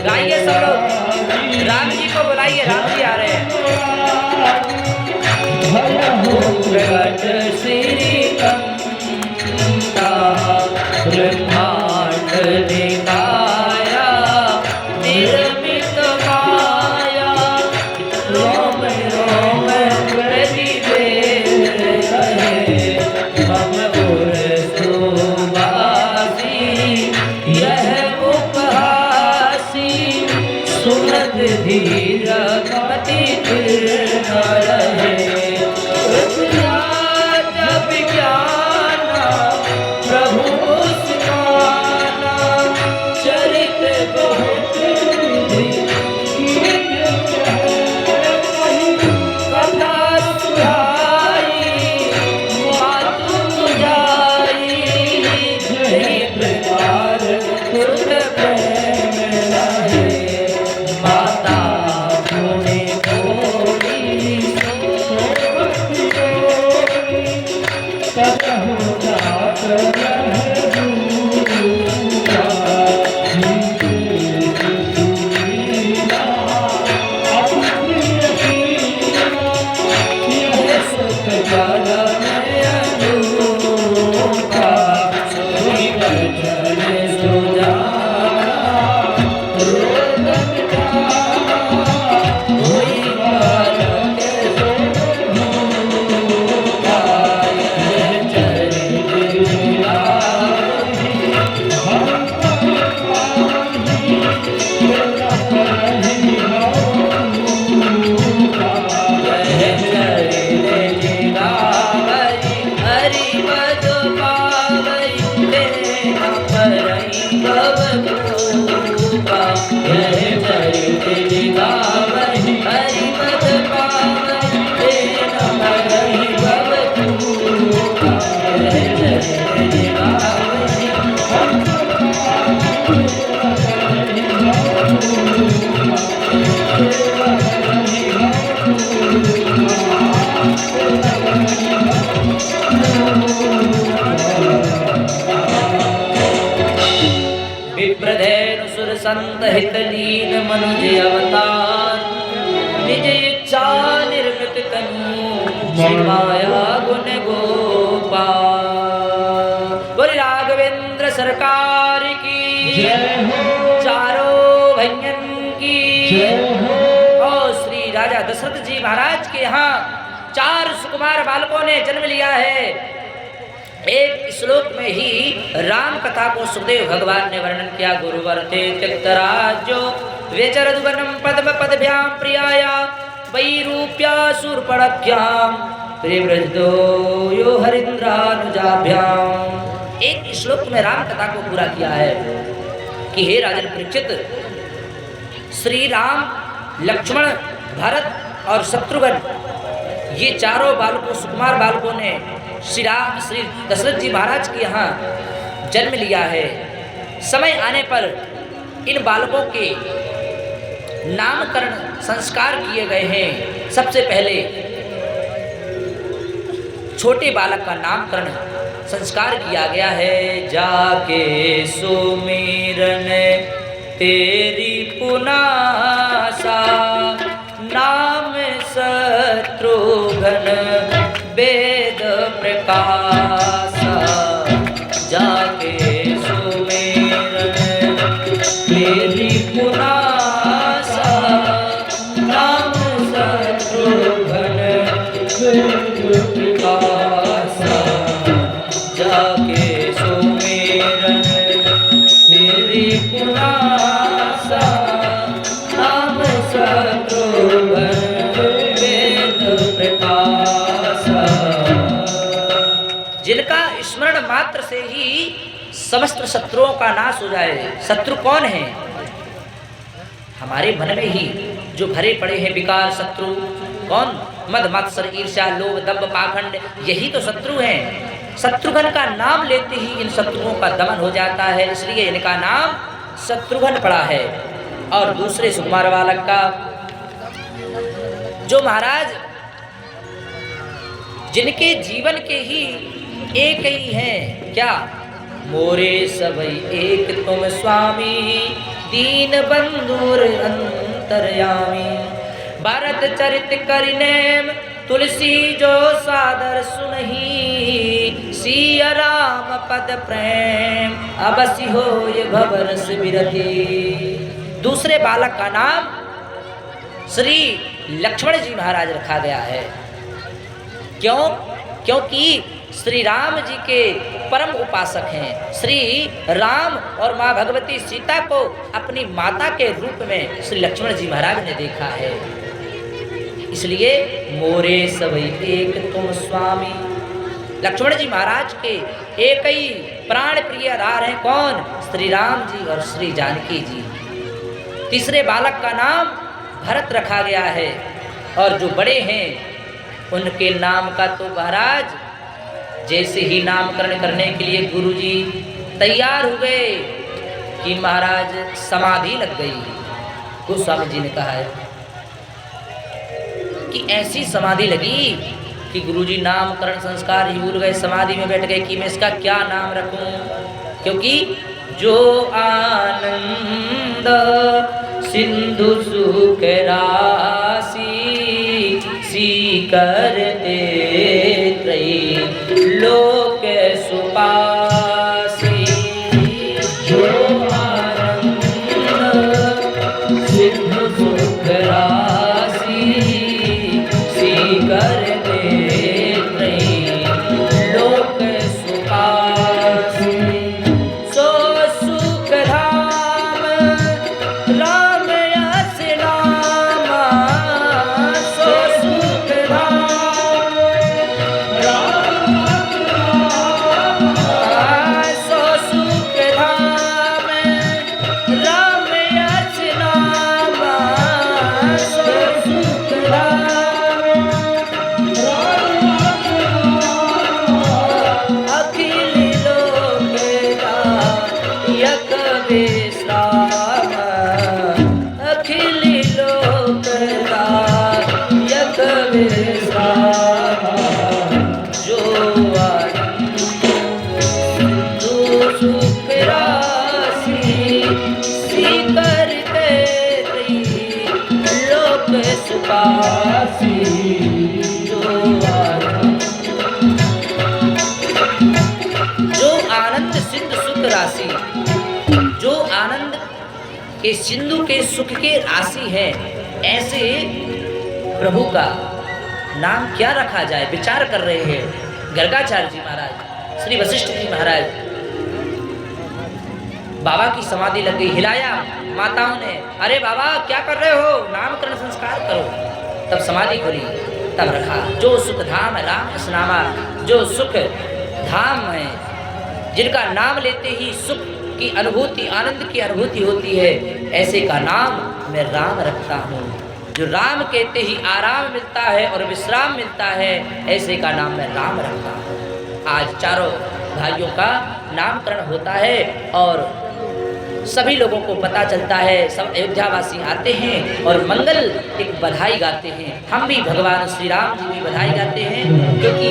गाइए सब लोग, राम जी को बुलाइए, राम जी आ रहे हैं। प्रगट श्री ब्रह्मांड निकाया निर्मित माया रोम रोम प्रतिवेद है हम और सुवासी यह उपहासी सुनत धीर गति न रहे जब ज्ञान प्रभु स्नाना चरित बहुत कथा सुहाई मातु जाई जय प्रकार तुरत प्रेम रहे माता पुणे कोई संत हित लीन मनुज अवतार निज इच्छा निर्मित तनु माया गुण गोपाल। बोले राघवेंद्र सरकार की जय हो, चारों भैयन की जय हो। और श्री राजा दशरथ जी महाराज के यहाँ 4 सुकुमार बालकों ने जन्म लिया है। एक श्लोक में ही राम कथा को सुखदेव भगवान ने वर्णन किया। गुरुवर्ते त्यक्तराज्यो वेचरदुवनं पद्म पदभ्यां प्रियाया वैरूप्या शूर्पणख्यां प्रिव्रजतो यो हरिन्द्रानुजाभ्यां। एक श्लोक में राम कथा को पूरा किया है कि हे राजन परीक्षित, श्री राम, लक्ष्मण, भरत और शत्रुघ्न ये चारों बालकों, सुकुमार बालकों ने श्री दशरथ जी महाराज के यहाँ जन्म लिया है। समय आने पर इन बालकों के नामकरण संस्कार किए गए हैं। सबसे पहले छोटे बालक का नामकरण संस्कार किया गया है। जाके सुमिरन तेरी पुनासा नाम शत्रुघ्न वेद प्रकाश जाके सुमेरन मेरी पुनासा राम शत्रुघ्न वेद प्रकाश जाके सुमेरन मेरी पुनासा राम शत्रुघ्न वेद प्रकाश। जिनका स्मरण मात्र से ही समस्त शत्रुओं का नाश हो जाए। शत्रु कौन है? हमारे मन में ही जो भरे पड़े हैं विकार शत्रु। कौन? मद मत्सर ईर्ष्या लोभ दंभ पाखंड, यही तो शत्रु हैं। शत्रुघ्न का नाम लेते ही इन शत्रुओं का दमन हो जाता है, इसलिए इनका नाम शत्रुघ्न पड़ा है। और दूसरे सुकुमार बालक का जो महाराज जिनके जीवन के ही एक ही हैं, क्या? मोरे सबई एक तुम स्वामी दीन बंधुर अंतर्यामी। भरत चरित करिनेम तुलसी जो सादर सुनही। सिया राम पद प्रेम अबसी हो ये भवरस बिरती। दूसरे बालक का नाम श्री लक्ष्मण जी महाराज रखा गया है। क्यों? क्योंकि श्री राम जी के परम उपासक हैं। श्री राम और माँ भगवती सीता को अपनी माता के रूप में श्री लक्ष्मण जी महाराज ने देखा है। इसलिए मोरे सबई एक तुम स्वामी। लक्ष्मण जी महाराज के एक ही प्राण प्रिय आधार हैं। कौन? श्री राम जी और श्री जानकी जी। तीसरे बालक का नाम भरत रखा गया है। और जो बड़े हैं उनके नाम का तो महाराज जैसे ही नामकरण करने के लिए गुरुजी तैयार हो गए कि महाराज समाधि लग गई। गोस्वामी जी ने कहा है कि ऐसी समाधि लगी कि गुरुजी नामकरण संस्कार ही भूल गए, समाधि में बैठ गए कि मैं इसका क्या नाम रखूं। क्योंकि जो आनंद सिंधु सुख राशि सी करते लोक सुपासी। जो आनंद सिंधु सुख राशि सी करते लोक सुपासी। सो सुख धाम राम यस नामा। सो सुख धाम सो सुख धाम राम यस नामा। सो सुख धाम अखिल लोक यक विश्राम। अखिल लोक यक विश्राम। जो सुख राशि सी करते लोक सुखासी। जो आनंद सिंधु सुख राशि, जो आनंद के सिंधु के सुख के राशि है, ऐसे प्रभु का नाम क्या रखा जाए विचार कर रहे हैं गर्गाचार्य जी महाराज। श्री वशिष्ठ जी महाराज बाबा की समाधि लग गई, हिलाया माताओं ने, अरे बाबा क्या कर रहे हो, नामकरण संस्कार करो। तब समाधि खुली, तब रखा जो सुख धाम राम स्नामा। जो सुख धाम है, जिनका नाम लेते ही सुख की अनुभूति, आनंद की अनुभूति होती है, ऐसे का नाम मैं राम रखता हूँ। जो राम कहते ही आराम मिलता है और विश्राम मिलता है, ऐसे का नाम मैं राम रखता हूँ। आज चारों भाइयों का नामकरण होता है और सभी लोगों को पता चलता है, सब अयोध्यावासी आते हैं और मंगल एक बधाई गाते हैं। हम भी भगवान श्री राम जी की बधाई गाते हैं, क्योंकि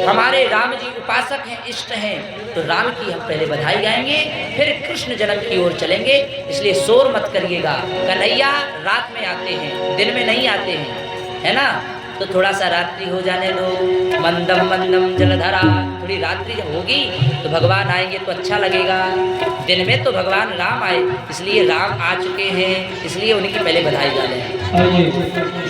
हमारे राम जी उपासक हैं, इष्ट हैं, तो राम की हम पहले बधाई गाएंगे, फिर कृष्ण जन्म की ओर चलेंगे। इसलिए शोर मत करिएगा। कन्हैया रात में आते हैं, दिन में नहीं आते हैं। है ना, तो थोड़ा सा रात्रि हो जाने दो। मंदम मंदम जलधरा, थोड़ी रात्रि जब होगी तो भगवान आएंगे तो अच्छा लगेगा। दिन में तो भगवान राम आए, इसलिए राम आ चुके हैं, इसलिए उनकी पहले बधाई डालें।